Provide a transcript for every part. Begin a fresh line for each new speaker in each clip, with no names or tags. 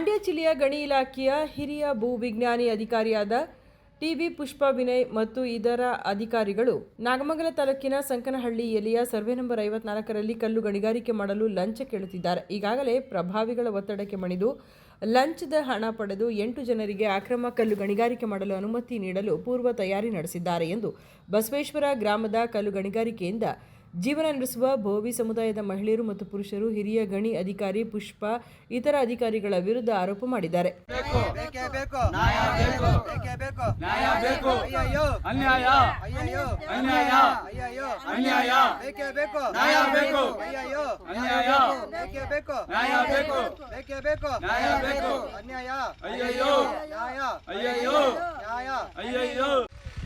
ಮಂಡ್ಯ ಜಿಲ್ಲೆಯ ಗಣಿ ಇಲಾಖೆಯ ಹಿರಿಯ ಭೂವಿಜ್ಞಾನಿ ಅಧಿಕಾರಿಯಾದ ಟಿಬಿ ಪುಷ್ಪ ವಿನಯ್ ಮತ್ತು ಇದರ ಅಧಿಕಾರಿಗಳು ನಾಗಮಂಗಲ ತಾಲೂಕಿನ ಸಂಕನಹಳ್ಳಿ ಎಲೆಯ ಸರ್ವೆ ನಂಬರ್ 54ರಲ್ಲಿ ಕಲ್ಲು ಗಣಿಗಾರಿಕೆ ಮಾಡಲು ಲಂಚ ಕೇಳುತ್ತಿದ್ದಾರೆ. ಈಗಾಗಲೇ ಪ್ರಭಾವಿಗಳ ಒತ್ತಡಕ್ಕೆ ಮಣಿದು ಲಂಚದ ಹಣ ಪಡೆದು 8 ಜನರಿಗೆ ಅಕ್ರಮ ಕಲ್ಲು ಗಣಿಗಾರಿಕೆ ಮಾಡಲು ಅನುಮತಿ ನೀಡಲು ಪೂರ್ವ ತಯಾರಿ ನಡೆಸಿದ್ದಾರೆ ಎಂದು ಬಸವೇಶ್ವರ ಗ್ರಾಮದ ಕಲ್ಲು ಗಣಿಗಾರಿಕೆಯಿಂದ ಜೀವನ ನಡೆಸುವ ಭೋವಿ ಸಮುದಾಯದ ಮಹಿಳೆಯರು ಮತ್ತು ಪುರುಷರು ಹಿರಿಯ ಗಣಿ ಅಧಿಕಾರಿ ಪುಷ್ಪ ಇತರ ಅಧಿಕಾರಿಗಳ ವಿರುದ್ಧ ಆರೋಪ ಮಾಡಿದ್ದಾರೆ.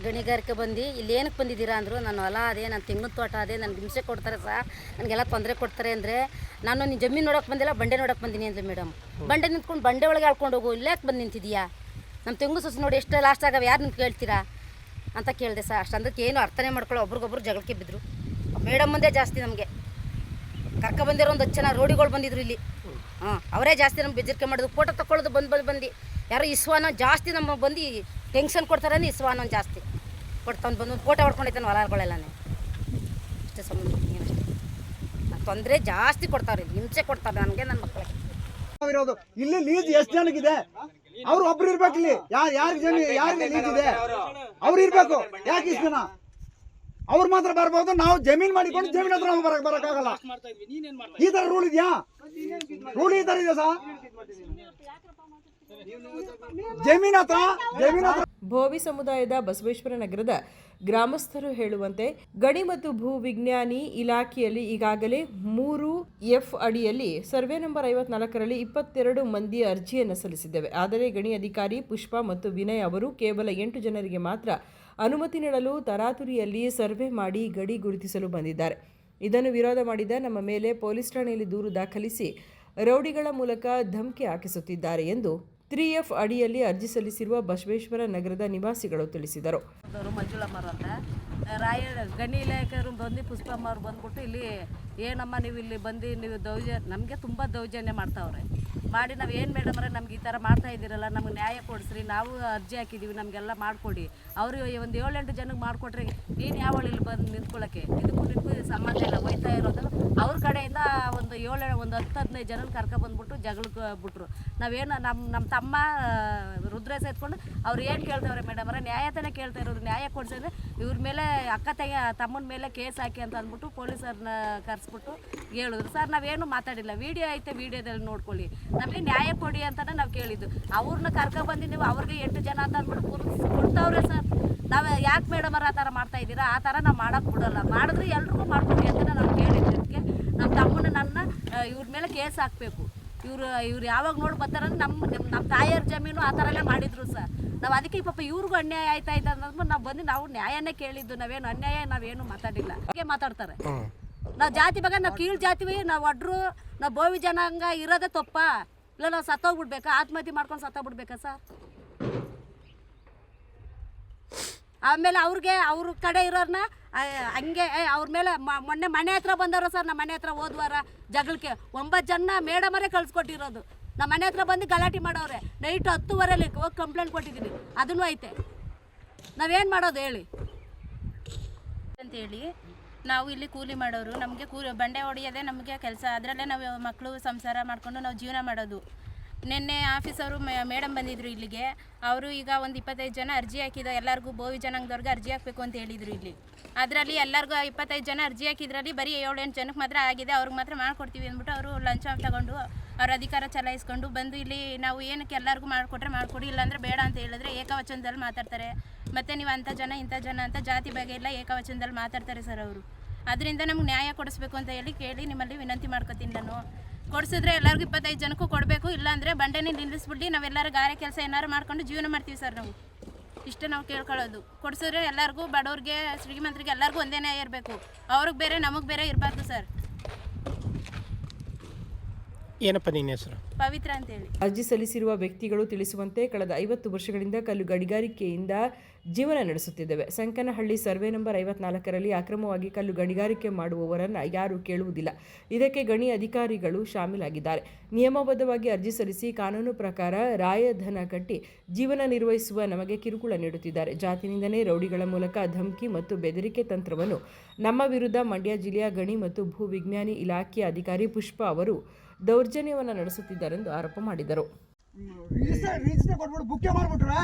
ಗಣಿಗಾರಿಕೆ ಬಂದು ಇಲ್ಲಿ ಏನಕ್ಕೆ ಬಂದಿದ್ದೀರಾ ಅಂದರು. ನಾನು ಹೊಲ ಅದೇ, ನಾನು ತೆಂಗಿನ ತೋಟ ಅದೇ, ನನಗೆ ಹಿಂಸೆ ಕೊಡ್ತಾರೆ ಸರ್, ನನಗೆಲ್ಲ ತೊಂದರೆ ಕೊಡ್ತಾರೆ ಅಂದರೆ ನಾನು ನಿನ್ನ ಜಮೀನು ನೋಡೋಕೆ ಬಂದಿಲ್ಲ, ಬಂಡೆ ನೋಡೋಕೆ ಬಂದೀನಿ ಅಂದರೆ ಮೇಡಮ್ ಬಂಡೆ ನಿಂತ್ಕೊಂಡು ಬಂಡೆ ಒಳಗೆ ಹೇಳ್ಕೊಂಡು ಹೋಗು, ಇಲ್ಲೇ ಯಾಕೆ ಬಂದು ನಿಂತಿದೀಯಾ, ನಮ್ಮ ತೆಂಗು ಸೊಸೆ ನೋಡಿ ಎಷ್ಟು ಲಾಸ್ಟ್ ಆಗವೆ, ಯಾರು ನಿಂತು ಕೇಳ್ತೀರಾ ಅಂತ ಕೇಳಿದೆ ಸರ್. ಅಷ್ಟಂದಕ್ಕೆ ಏನು ಅರ್ಥನೇ ಮಾಡ್ಕೊಳ್ಳೋ ಒಬ್ರಿಗೊಬ್ರು ಜಗಳಕ್ಕೆ ಬಿದ್ದರು. ಮೇಡಮ್ ಮುಂದೆ ಜಾಸ್ತಿ ನಮಗೆ ಕರ್ಕ ಬಂದಿರೋ ಒಂದು 10 ಜನ ರೋಡಿಗಳು ಬಂದಿದ್ರು ಇಲ್ಲಿ. ಅವರೇ ಜಾಸ್ತಿ ನಮ್ಗೆ ಬೆದರಿಕೆ ಮಾಡೋದು, ಫೋಟೋ ತಗೊಳ್ಳೋದು ಬಂದು ಯಾರೋ ಇಸ್ವಾನ ಜಾಸ್ತಿ ನಮ್ಮ ಬಂದು ಟೆನ್ಷನ್ ಕೊಡ್ತಾರೆ ಅಂದ್ರೆ ಇಸ್ವಾನ ಜಾಸ್ತಿ ಕೊಡ್ತಾನೆ ಬಂದು ಫೋಟೋ ಹೊಡ್ಕೊಂಡಿದ್ದಾನೆ ಹೊಲಗಳೆಲ್ಲನೇ. ಅಷ್ಟೇ ಸಂಬಂಧ ತೊಂದರೆ ಜಾಸ್ತಿ ಕೊಡ್ತಾವ್ರಿ, ಹಿಂಸೆ ಕೊಡ್ತಾರೆ ನನಗೆ, ನನ್ನ ಮಕ್ಕಳಿಗೆ.
ಇಲ್ಲಿ ಲೀಜ್ ಎಷ್ಟು ಜನಕ್ಕಿದೆ? ಅವ್ರು ಒಬ್ರು ಇರ್ಬೇಕು. ಇಲ್ಲಿ ಯಾರಿಗೆ ಲೀಜ್ ಇದೆ ಅವ್ರು ಇರ್ಬೇಕು. ಯಾಕೆ ಇಷ್ಟು ಜನ ಅವ್ರು ಮಾತ್ರ ಬರ್ಬೋದು, ನಾವು ಜಮೀನ್ ಮಾಡಿಕೊಂಡು ಜಮೀನ್ ಹತ್ರ ಬರಕ್ಕಾಗಲ್ಲ. ಈ ತರ ರೂಲ್ ಇದೆಯಾ? ರೂಲ್ ಈ ತರ ಇದೆ ಸರ್. ಜಮೀನ್ ಹತ್ರ
ಭೋವಿ ಸಮುದಾಯದ ಬಸವೇಶ್ವರ ನಗರದ ಗ್ರಾಮಸ್ಥರು ಹೇಳುವಂತೆ ಗಣಿ ಮತ್ತು ಭೂ ವಿಜ್ಞಾನಿ ಇಲಾಖೆಯಲ್ಲಿ ಈಗಾಗಲೇ 3F ಅಡಿಯಲ್ಲಿ ಸರ್ವೆ ನಂಬರ್ 54ರಲ್ಲಿ 22 ಮಂದಿ ಅರ್ಜಿಯನ್ನು ಸಲ್ಲಿಸಿದ್ದೇವೆ. ಆದರೆ ಗಣಿ ಅಧಿಕಾರಿ ಪುಷ್ಪ ಮತ್ತು ವಿನಯ್ ಅವರು ಕೇವಲ 8 ಜನರಿಗೆ ಮಾತ್ರ ಅನುಮತಿ ನೀಡಲು ತರಾತುರಿಯಲ್ಲಿ ಸರ್ವೆ ಮಾಡಿ ಗಡಿ ಗುರುತಿಸಲು ಬಂದಿದ್ದಾರೆ. ಇದನ್ನು ವಿರೋಧ ಮಾಡಿದ ನಮ್ಮ ಮೇಲೆ ಪೊಲೀಸ್ ಠಾಣೆಯಲ್ಲಿ ದೂರು ದಾಖಲಿಸಿ ರೌಡಿಗಳ ಮೂಲಕ ಧಮಕಿ ಹಾಕಿಸುತ್ತಿದ್ದಾರೆ ಎಂದು 3F ಅಡಿಯಲ್ಲಿ ಅರ್ಜಿ ಸಲ್ಲಿಸಿರುವ ಬಸವೇಶ್ವರ ನಗರದ ನಿವಾಸಿಗಳು ತಿಳಿಸಿದರು.
ಮಂಜುಳಮ್ಮರು ಅಂತ ಗಣಿ ಇಲಾಖೆಯವರು ಬಂದು ಪುಷ್ಪಮ್ಮ ಅವ್ರು ಬಂದ್ಬಿಟ್ಟು ಇಲ್ಲಿ ಏನಮ್ಮ ನೀವು ಇಲ್ಲಿ ಬಂದು ನೀವು ನಮಗೆ ತುಂಬ ದೌರ್ಜನ್ಯ ಮಾಡ್ತಾವ್ರೆ ಮಾಡಿ ನಾವು ಏನು ಮೇಡಮ್ರೆ ನಮ್ಗೆ ಈ ಥರ ಮಾಡ್ತಾ ಇದ್ದೀರಲ್ಲ, ನಮ್ಗೆ ನ್ಯಾಯ ಕೊಡಿಸ್ರಿ, ನಾವು ಅರ್ಜಿ ಹಾಕಿದ್ದೀವಿ, ನಮಗೆಲ್ಲ ಮಾಡಿಕೊಡಿ. ಅವರು ಒಂದು 7-8 ಜನಕ್ಕೆ ಮಾಡಿಕೊಟ್ರೆ ನೀನು ಯಾವ ಇಲ್ಲಿ ಬಂದು ನಿಂತ್ಕೊಳ್ಳೋಕ್ಕೆ ಇದಕ್ಕೂ ಸಂಬಂಧ ಇಲ್ಲ. ಹೋಯ್ತಾ ಇರೋದು ಅವ್ರ ಕಡೆಯಿಂದ ಒಂದು 10-15 ಜನನ ಕರ್ಕೊಬಂದ್ಬಿಟ್ಟು ಜಗಳಕ್ಕೆ ಬಿಟ್ರು. ನಾವೇನು ನಮ್ಮ ತಮ್ಮ ರುದ್ರೇಶ ಎತ್ಕೊಂಡು ಅವ್ರು ಏನು ಕೇಳ್ತವ್ರೆ ಮೇಡಮ್ರೆ, ನ್ಯಾಯತನೇ ಕೇಳ್ತಾ ಇರೋದು, ನ್ಯಾಯ ಕೊಡಿಸಿದ್ರೆ ಇವ್ರ ಮೇಲೆ ತಮ್ಮನ ಮೇಲೆ ಕೇಸ್ ಹಾಕಿ ಅಂತ ಅಂದ್ಬಿಟ್ಟು ಪೊಲೀಸರನ್ನ ಕರೆಸ್ಬಿಟ್ಟು ಹೇಳಿದ್ರು. ಸರ್ ನಾವೇನು ಮಾತಾಡಿಲ್ಲ, ವಿಡಿಯೋ ಐತೆ, ವಿಡಿಯೋದಲ್ಲಿ ನೋಡ್ಕೊಳ್ಳಿ, ನಮಗೆ ನ್ಯಾಯ ಕೊಡಿ ಅಂತಲೇ ನಾವು ಕೇಳಿದ್ದು. ಅವ್ರನ್ನ ಕರ್ಕೊಬಂದು ನೀವು ಅವ್ರಿಗೆ 8 ಜನ ಅಂತ ಅಂದ್ಬಿಟ್ಟು ಕೊಡ್ತಾವ್ರೆ ಸರ್. ನಾವು ಯಾಕೆ ಮೇಡಮರ ಆ ಥರ ಮಾಡ್ತಾ ಇದ್ದೀರಾ? ಆ ಥರ ನಾವು ಮಾಡೋಕ್ಕೆ ಬಿಡೋಲ್ಲ, ಮಾಡಿದ್ರೆ ಎಲ್ರಿಗೂ ಮಾಡ್ಕೊಡಿ ಅಂತ ನಾವು ಕೇಳಿದ್ದಕ್ಕೆ ನಮ್ಮ ತಮ್ಮನ ಇವ್ರ ಮೇಲೆ ಕೇಸ್ ಹಾಕಬೇಕು. ಇವ್ರು ಯಾವಾಗ ನೋಡಿ ಬರ್ತಾರಂದ್ರೆ ನಮ್ಮ ತಾಯಿಯರ ಜಮೀನು ಆ ಥರ ಎಲ್ಲ ಮಾಡಿದ್ರು ಸರ್. ನಾವು ಅದಕ್ಕೆ ಪಾಪ ಇವ್ರಿಗೂ ಅನ್ಯಾಯ ಆಯ್ತಾ ಇದೆ ಅನ್ನೋದು ನಾವು ನ್ಯಾಯನೇ ಕೇಳಿದ್ದು. ನಾವೇನು ಅನ್ಯಾಯ ನಾವೇನು ಮಾತಾಡಿಲ್ಲ. ಹಾಗೆ ಮಾತಾಡ್ತಾರೆ. ನಾವು ಜಾತಿ ಬಗ್ಗೆ ನಾವು ಕೀಳು ಜಾತಿವಿ, ನಾವು ಒಡ್ರು, ನಾವು ಬೋವಿ ಜನಾಂಗ ಇರೋದೇ ತಪ್ಪ? ಇಲ್ಲ ನಾವು ಸತ್ತೋಗ್ಬಿಡ್ಬೇಕಾ? ಆತ್ಮಹತ್ಯೆ ಮಾಡ್ಕೊಂಡು ಸತ್ತೋಗ್ಬಿಡ್ಬೇಕಾ ಸರ್? ಆಮೇಲೆ ಅವ್ರ ಕಡೆ ಇರೋರನ್ನ ಹಂಗೆ ಅವ್ರ ಮೇಲೆ ಮೊನ್ನೆ ಮನೆ ಹತ್ರ ಬಂದವರು ಸರ್. ನಮ್ಮ ಮನೆ ಹತ್ರ ಹೋದ್ವಾರ ಜಗಳಕ್ಕೆ 9 ಜನ ಮೇಡಮರೇ ಕಳ್ಸಿಕೊಟ್ಟಿರೋದು. ನಮ್ಮ ಮನೆ ಹತ್ರ ಬಂದು ಗಲಾಟೆ ಮಾಡೋರೆ. ನೈಟ್ 10:30 ಹೋಗಿ ಕಂಪ್ಲೇಂಟ್ ಕೊಟ್ಟಿದ್ದೀನಿ, ಅದನ್ನು ಐತೆ. ನಾವೇನು ಮಾಡೋದು ಹೇಳಿ
ಅಂತೇಳಿ ನಾವು ಇಲ್ಲಿ ಕೂಲಿ ಮಾಡೋರು, ನಮಗೆ ಬಂಡೆ ಹೊಡೆಯೋದೇ ನಮಗೆ ಕೆಲಸ. ಅದರಲ್ಲೇ ನಾವು ಮಕ್ಕಳು ಸಂಸಾರ ಮಾಡಿಕೊಂಡು ನಾವು ಜೀವನ ಮಾಡೋದು. ನಿನ್ನೆ ಆಫೀಸವರು ಮೇಡಮ್ ಬಂದಿದ್ರು ಇಲ್ಲಿಗೆ. ಅವರು ಈಗ ಒಂದು 25 ಜನ ಅರ್ಜಿ ಹಾಕಿದ್ರು. ಎಲ್ಲರಿಗೂ ಬೋವಿ ಜನಾಂಗದವ್ರಿಗೆ ಅರ್ಜಿ ಹಾಕಬೇಕು ಅಂತ ಹೇಳಿದರು ಇಲ್ಲಿ. ಅದರಲ್ಲಿ ಎಲ್ಲರಿಗೂ 25 ಜನ ಅರ್ಜಿ ಹಾಕಿದ್ರಲ್ಲಿ ಬರೀ 7-8 ಜನಕ್ಕೆ ಮಾತ್ರ ಆಗಿದೆ. ಅವ್ರಿಗೆ ಮಾತ್ರ ಮಾಡಿಕೊಡ್ತೀವಿ ಅಂದ್ಬಿಟ್ಟು ಅವರು ಲಂಚ ತಗೊಂಡು ಅವ್ರ ಅಧಿಕಾರ ಚಲಾಯಿಸ್ಕೊಂಡು ಬಂದು ಇಲ್ಲಿ ನಾವು ಏನಕ್ಕೆ ಎಲ್ಲರಿಗೂ ಮಾಡಿಕೊಟ್ರೆ ಮಾಡಿಕೊಡಿ, ಇಲ್ಲಾಂದರೆ ಬೇಡ ಅಂತ ಹೇಳಿದ್ರೆ ಏಕವಚನದಲ್ಲಿ ಮಾತಾಡ್ತಾರೆ. ಮತ್ತು ನೀವು ಅಂಥ ಜನ ಇಂಥ ಜನ ಅಂತ ಜಾತಿ ಬಗ್ಗೆ ಎಲ್ಲ ಏಕವಚನದಲ್ಲಿ ಮಾತಾಡ್ತಾರೆ ಸರ್ ಅವರು. ಅದರಿಂದ ನಮ್ಗೆ ನ್ಯಾಯ ಕೊಡಿಸ್ಬೇಕು ಅಂತ ಕೇಳಿ ನಿಮ್ಮಲ್ಲಿ ವಿನಂತಿ ಮಾಡ್ಕೊತೀನಿ ನಾನು. ಕೊಡಿಸಿದ್ರೆ ಎಲ್ಲರಿಗೂ 25 ಜನಕ್ಕೂ ಕೊಡಬೇಕು, ಇಲ್ಲಾಂದರೆ ಬಂಡೆನೇ ನಿಲ್ಲಿಸ್ಬಿಟ್ಟು ನಾವೆಲ್ಲರೂ ಗಾರೆ ಕೆಲಸ ಏನಾರು ಮಾಡ್ಕೊಂಡು ಜೀವನ ಮಾಡ್ತೀವಿ ಸರ್ ನಾವು. ಇಷ್ಟೇ ನಾವು ಕೇಳ್ಕೊಳ್ಳೋದು. ಕೊಡಿಸಿದ್ರೆ ಎಲ್ಲರಿಗೂ, ಬಡವ್ರಿಗೆ, ಶ್ರೀಮಂತರಿಗೆ ಎಲ್ಲರಿಗೂ ಒಂದೇ ನ್ಯಾಯ ಇರಬೇಕು. ಅವ್ರಿಗೆ ಬೇರೆ ನಮಗೆ ಬೇರೆ ಇರಬಾರ್ದು ಸರ್.
ಏನಪ್ಪ ನಿನ್ನ ಹೆಸರು?
ಪವಿತ್ರ ಅಂತೇಳಿ.
ಅರ್ಜಿ ಸಲ್ಲಿಸಿರುವ ವ್ಯಕ್ತಿಗಳು ತಿಳಿಸುವಂತೆ ಕಳೆದ 50 ವರ್ಷಗಳಿಂದ ಕಲ್ಲು ಗಣಿಗಾರಿಕೆಯಿಂದ ಜೀವನ ನಡೆಸುತ್ತಿದ್ದೇವೆ. ಸಂಕನಹಳ್ಳಿ ಸರ್ವೆ ನಂಬರ್ 54ರಲ್ಲಿ ಅಕ್ರಮವಾಗಿ ಕಲ್ಲು ಗಣಿಗಾರಿಕೆ ಮಾಡುವವರನ್ನು ಯಾರೂ ಕೇಳುವುದಿಲ್ಲ. ಇದಕ್ಕೆ ಗಣಿ ಅಧಿಕಾರಿಗಳು ಶಾಮೀಲಾಗಿದ್ದಾರೆ. ನಿಯಮಬದ್ಧವಾಗಿ ಅರ್ಜಿ ಸಲ್ಲಿಸಿ ಕಾನೂನು ಪ್ರಕಾರ ರಾಯಧನ ಕಟ್ಟಿ ಜೀವನ ನಿರ್ವಹಿಸುವ ನಮಗೆ ಕಿರುಕುಳ ನೀಡುತ್ತಿದ್ದಾರೆ. ಜಾತಿನಿಂದನೇ ರೌಡಿಗಳ ಮೂಲಕ ಧಮಕಿ ಮತ್ತು ಬೆದರಿಕೆ ತಂತ್ರವನ್ನು ನಮ್ಮ ವಿರುದ್ಧ ಮಂಡ್ಯ ಜಿಲ್ಲೆಯ ಗಣಿ ಮತ್ತು ಭೂ ವಿಜ್ಞಾನಿ ಇಲಾಖೆಯ ಅಧಿಕಾರಿ ಪುಷ್ಪ ಅವರು ದೌರ್ಜನ್ಯವನ್ನು ನಡೆಸುತ್ತಿದ್ದಾರೆಂದು ಆರೋಪ ಮಾಡಿದರು.
ರಿಜಿಸ್ಟರ್ ಕೊಟ್ಬಿಟ್ಟು ಬುಕ್ಕೆ ಮಾಡ್ಬಿಟ್ರೆ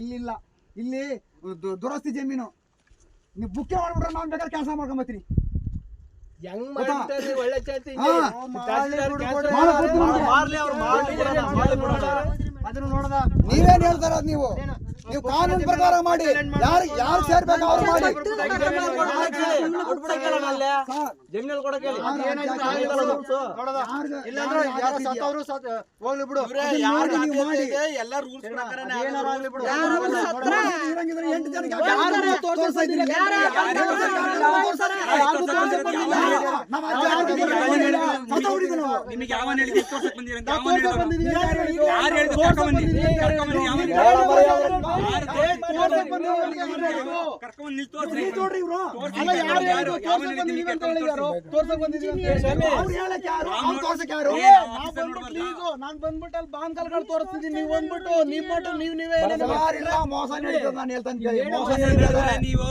ಇಲ್ಲಿಲ್ಲ, ಇಲ್ಲಿ ದುರಸ್ತಿ ಜಮೀನು ನೀವು ಬುಕ್ಕೆ ಮಾಡ್ಬಿಟ್ರೆ ನಾನು ಬೇಕಾದ್ರೆ ಕೆಲಸ ಮಾಡ್ಕೊಂಬತ್ತೀನಿ. ನೀವೇನ್ ಹೇಳ್ತಾರ? ನೀವು ಕಾನೂನು ಪ್ರಕಾರ ಮಾಡಿ, ಯಾರು ಸೇರ್ಬೇಕು ಅವ್ರು ಮಾಡಿ. ಹೋಗ್ಲಿ ಬಿಡು, ಎಲ್ಲ ರೂಲ್ಸ್ ಪ್ರಕಾರ 8 ಜನಕ್ಕೆ
ನಿಮಗೆ ಯಾವ ಹೇಳಿದೆ? ಎಷ್ಟು ವರ್ಷಕ್ಕೆ ಬಂದಿರ ಅಂತ ಯಾರು ಹೇಳಿದ್ರು? ಕರ್ಕೊಂಡು ನಿಲ್ತು
ನಾನು ಬಂದ್ಬಿಟ್ಟು ಅಲ್ಲಿ ಬಾಂಕಲ್ಗಳು ತೋರಿಸ್ತಿದ್ದೀನಿ. ನೀವು ಬಂದ್ಬಿಟ್ಟು ನೀವೇ ಮೋಸ ನಡೀತದೆ. ನಾನು ಹೇಳ್ತಾನೆ
ನೀವು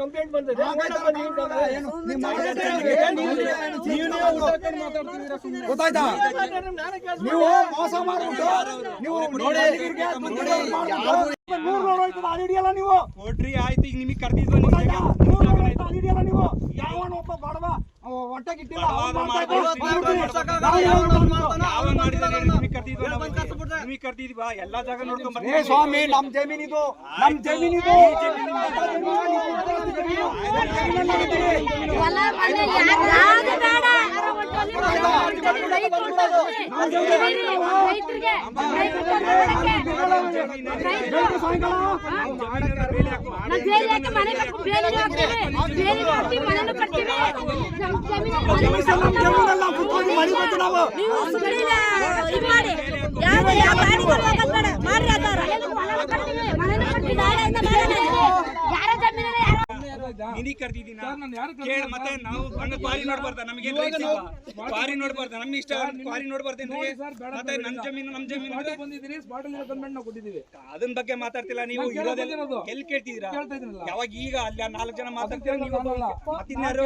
ಕಂಪ್ಲೇಂಟ್ ಬಂದಿದೆ. ಗೊತ್ತಾಯ್ತಾ? ನೀವು ಮೋಸ ಮಾಡ್ಬಿಟ್ಟು ನೀವು ಹಿಡಿಯಲ್ಲ. ನೀವು
ಕೊಡ್ರಿ, ಆಯ್ತು. ಈಗ ನಿಮಗೆ ಕರ್ದಿದ್ವ
ಹಿಡಿಯಲ್ಲ. ನೀವು ಯಾವನ ಒಬ್ಬ ಬಡವ ಹೊಟ್ಟೆಗಿಟ್ಟಿಲ್ಲ
ಕರ್ದಿದ್ವಾ? ಎಲ್ಲಾ ಜಾಗ ನೋಡ್ಕೊಂಡ್
ಸ್ವಾಮಿ. ನಮ್ ಜಮೀನಿದು, ನಮ್ ಜಮೀನಿದು.
ನಿನಗೆ ಕರ್ದಿದ್ದೀನ ಕೇಳ. ಮತ್ತೆ ನಾವು ಕ್ವಾರಿ ನೋಡ್ಬಾರ್ದ? ನಮಗೆ ಕ್ವಾರಿ ನೋಡ್ಬಾರ್ದ? ನಮ್ಗೆ ಇಷ್ಟ ಕ್ವಾರಿ ನೋಡ್ಬಾರ್ದೇನ್ರಿ? ಮತ್ತೆ ನಮ್ ಜಮೀನು ಅದನ್ನ ಬಗ್ಗೆ ಮಾತಾಡ್ತಿಲ್ಲ ನೀವು. ಎಲ್ಲಿ ಕೇಳ್ತಿದ್ದೀರಾ? ಯಾವಾಗ ಈಗ ಅಲ್ಲಿ 4 ಜನ ಮಾತಾಡ್ತೀರಾ ನೀವು? ಮತ್ತಿನ್ಯಾರು?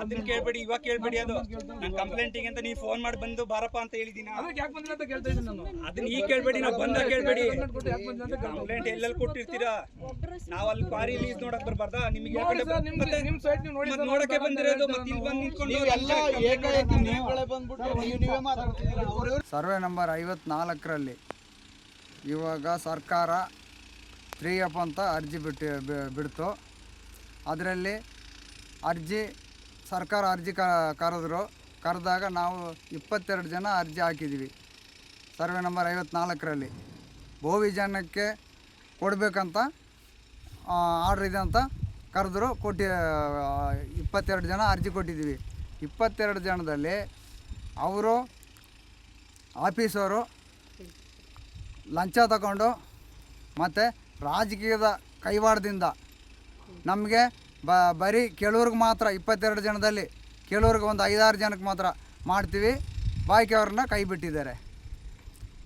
ಅದನ್ನ ಕೇಳ್ಬೇಡಿ, ಇವಾಗ ಕೇಳ್ಬೇಡಿ. ಅದು ನನ್ ಕಂಪ್ಲೇಂಟಿಗೆ ಅಂತ ನೀವು ಫೋನ್ ಮಾಡಿ ಬಂದು ಬಾರಪ್ಪ ಅಂತ ಹೇಳಿದೀನಿ. ಅದನ್ನ ಈಗ ಕೇಳ್ಬೇಡಿ, ನಾವು ಬಂದಾಗ ಕೇಳ್ಬೇಡಿ. ಕಂಪ್ಲೇಂಟ್ ಎಲ್ಲೆಲ್ಲಿ ಕೊಟ್ಟಿರ್ತೀರಾ? ನಾವ್ ಅಲ್ಲಿ ಕ್ವಾರಿ ಲೀಸ್ ನೋಡಕ್ ಬರ್ಬಾರ್ದ? ನಿಮ್ಗೆ ನೋಡಕ್ಕೆ ಬಂದಿರೋದು ಮತ್ತೆ ಇಲ್ಲಿ ಬಂದು ನಿಂತ್ಕೊಂಡು
ಸರ್ವೆ ನಂಬರ್ 54ರಲ್ಲಿ ಇವಾಗ ಸರ್ಕಾರ 3F ಅಂತ ಅರ್ಜಿ ಬಿಡ್ತು. ಅದರಲ್ಲಿ ಸರ್ಕಾರ ಅರ್ಜಿ ಕರೆದಾಗ ನಾವು 22 ಜನ ಅರ್ಜಿ ಹಾಕಿದ್ದೀವಿ. ಸರ್ವೆ ನಂಬರ್ 54ರಲ್ಲಿ ಭೂವಿಜ್ಞಾನಕ್ಕೆ ಕೊಡಬೇಕಂತ ಆರ್ಡ್ರ್ ಇದೆ ಅಂತ ಕರೆದ್ರು. 22 ಜನ ಅರ್ಜಿ ಕೊಟ್ಟಿದ್ದೀವಿ. 22 ಜನದಲ್ಲಿ ಅವರು ಆಫೀಸರು ಲಂಚ ತಗೊಂಡು ಮತ್ತು ರಾಜಕೀಯದ ಕೈವಾಡದಿಂದ ನಮಗೆ ಬರೀ ಕೆಲವ್ರಿಗೆ ಮಾತ್ರ 22 ಜನದಲ್ಲಿ ಕೆಲವ್ರಿಗೆ ಒಂದು 5-6 ಜನಕ್ಕೆ ಮಾತ್ರ ಮಾಡ್ತೀವಿ, ಬಾಕಿ ಅವ್ರನ್ನ ಕೈ ಬಿಟ್ಟಿದ್ದಾರೆ.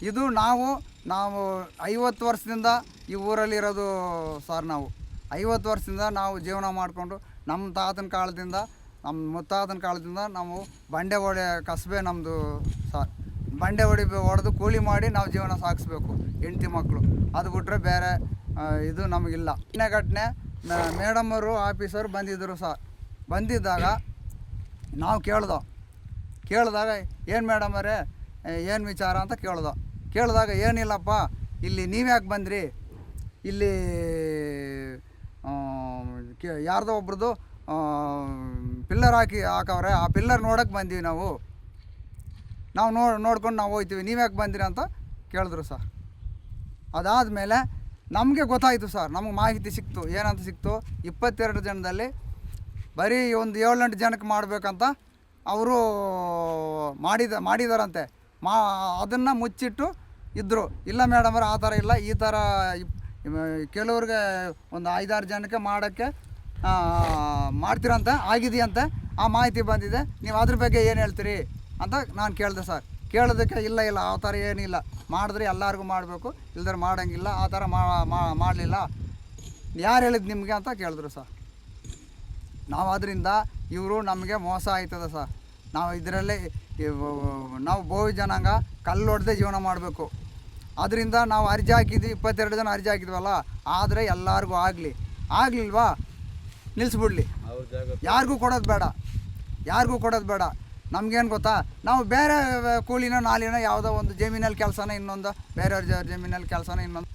ಇದು ನಾವು 50 ವರ್ಷದಿಂದ ಈ ಊರಲ್ಲಿರೋದು ಸರ್. ನಾವು 50 ವರ್ಷದಿಂದ ನಾವು ಜೀವನ ಮಾಡಿಕೊಂಡು ನಮ್ಮ ತಾತನ ಕಾಲದಿಂದ ನಮ್ಮ ಮುತ್ತಾತನ ಕಾಲದಿಂದ ನಾವು ಬಂಡೆ ಹೊಡೆ ಕಸಬೆ ನಮ್ಮದು ಸರ್. ಬಂಡೆ ಹೊಡೆದು ಕೂಲಿ ಮಾಡಿ ನಾವು ಜೀವನ ಸಾಗಿಸ್ಬೇಕು, ಹೆಂಡತಿ ಮಕ್ಕಳು. ಅದು ಬಿಟ್ಟರೆ ಬೇರೆ ಇದು ನಮಗಿಲ್ಲ. ಇನ್ನೇ ಘಟನೆ, ಮೇಡಮ್ಮರು ಆಫೀಸರು ಬಂದಿದ್ದರು ಸರ್. ಬಂದಿದ್ದಾಗ ನಾವು ಕೇಳಿದಾಗ ಏನು ಮೇಡಮರೇ ಏನು ವಿಚಾರ ಅಂತ ಕೇಳಿದಾಗ ಏನಿಲ್ಲಪ್ಪ, ಇಲ್ಲಿ ನೀವ್ಯಾಕೆ ಬಂದ್ರಿ? ಇಲ್ಲಿ ಯಾರ್ದೋ ಒಬ್ರದ್ದು ಪಿಲ್ಲರ್ ಹಾಕವ್ರೆ, ಆ ಪಿಲ್ಲರ್ ನೋಡೋಕ್ಕೆ ಬಂದೀವಿ ನಾವು ನೋಡ್ಕೊಂಡು ನಾವು ಹೋಗ್ತೀವಿ, ನೀವ್ಯಾಕೆ ಬಂದಿರಿ ಅಂತ ಕೇಳಿದ್ರು ಸರ್. ಅದಾದಮೇಲೆ ನಮಗೆ ಗೊತ್ತಾಯಿತು ಸರ್, ನಮಗೆ ಮಾಹಿತಿ ಸಿಕ್ತು. ಏನಂತ ಸಿಕ್ತು? 22 ಜನದಲ್ಲಿ ಬರೀ ಒಂದು 7-8 ಜನಕ್ಕೆ ಮಾಡಬೇಕಂತ ಅವರು ಮಾಡಿದಾರಂತೆ. ಅದನ್ನು ಮುಚ್ಚಿಟ್ಟು ಇದ್ದರು. ಇಲ್ಲ ಮೇಡಮ್ ಅವ್ರೆ, ಆ ಥರ ಇಲ್ಲ, ಈ ಥರ ಕೆಲವ್ರಿಗೆ ಒಂದು 5-6 ಜನಕ್ಕೆ ಮಾಡೋಕ್ಕೆ ಮಾಡ್ತೀರಂತೆ, ಆಗಿದೆಯಂತೆ, ಆ ಮಾಹಿತಿ ಬಂದಿದೆ, ನೀವು ಅದ್ರ ಬಗ್ಗೆ ಏನು ಹೇಳ್ತೀರಿ ಅಂತ ನಾನು ಕೇಳಿದೆ ಸರ್. ಕೇಳೋದಕ್ಕೆ ಇಲ್ಲ ಆ ಥರ ಏನಿಲ್ಲ, ಮಾಡಿದ್ರೆ ಎಲ್ಲರಿಗೂ ಮಾಡಬೇಕು, ಇಲ್ದ್ರೆ ಮಾಡೋಂಗಿಲ್ಲ, ಆ ಥರ ಮಾಡಲಿಲ್ಲ, ಯಾರು ಹೇಳಿದ್ದು ನಿಮಗೆ ಅಂತ ಕೇಳಿದ್ರು ಸರ್. ನಾವು ಅದರಿಂದ ಇವರು ನಮಗೆ ಮೋಸ ಆಯ್ತದೆ ಸರ್. ನಾವು ಇದರಲ್ಲೇ ನಾವು ಬೋವಿ ಜನಾಂಗ ಕಲ್ಲು ಹೊಡೆದೇ ಜೀವನ ಮಾಡಬೇಕು. ಅದರಿಂದ ನಾವು ಅರ್ಜಿ ಹಾಕಿದ್ವಿ, 22 ಜನ ಅರ್ಜಿ ಹಾಕಿದ್ವಲ್ಲ, ಆದರೆ ಎಲ್ಲರಿಗೂ ಆಗಲಿಲ್ವಾ ನಿಲ್ಲಿಸ್ಬಿಡ್ಲಿ, ಯಾರಿಗೂ ಕೊಡೋದು ಬೇಡ. ನಮಗೇನು ಗೊತ್ತಾ, ನಾವು ಬೇರೆ ಕೂಲಿನೋ ನಾಲಿನೋ ಯಾವುದೋ ಒಂದು ಜಮೀನಲ್ಲಿ ಕೆಲಸನ, ಇನ್ನೊಂದು ಬೇರೆಯವ್ರ ಜಮೀನಲ್ಲಿ ಕೆಲಸನ, ಇನ್ನೊಂದು.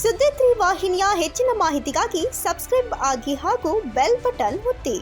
ಸುದ್ದಿ 3 ವಾಹಿನಿಯ ಹೆಚ್ಚಿನ ಮಾಹಿತಿಗಾಗಿ ಸಬ್ಸ್ಕ್ರೈಬ್ ಆಗಿ ಹಾಗೂ ಬೆಲ್ ಬಟನ್ ಒತ್ತಿ.